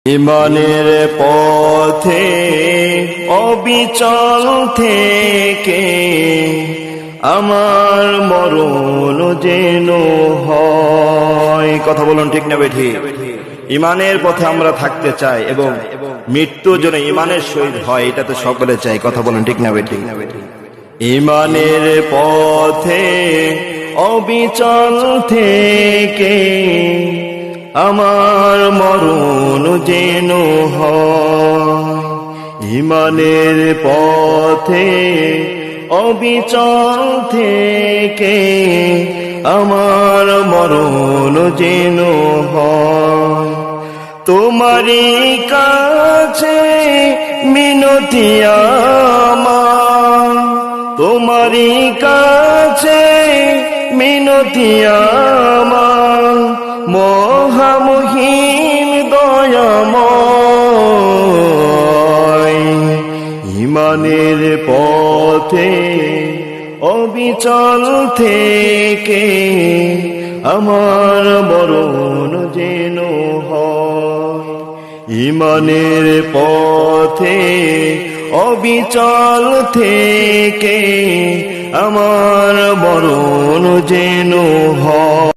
ইমানের পথে অবিচল থেকে আমার মরণ যেন হয়। কথা বলুন ঠিক না বেঠিক? ইমানের পথে আমরা থাকতে চাই এবং মৃত্যু যেন ইমানের সহিত হয়, এটা তো সকলে চাই। কথা বলুন ঠিক না বেঠিক? ইমানের পথে অবিচল থেকে আমার মরণ যেন হয়। ইমানের পথে অবিচল থেকে আমার মরণ যেন হয়। তোমারই কাছে মিনতি আমার, তোমারই কাছে মিনতি আমার, মহামহিম দয়াময়। ইমানের পথে অবিচল থেকে আমার মরণ যেন হয়। ইমানের পথে অবিচল থেকে আমার মরণ যেন হয়।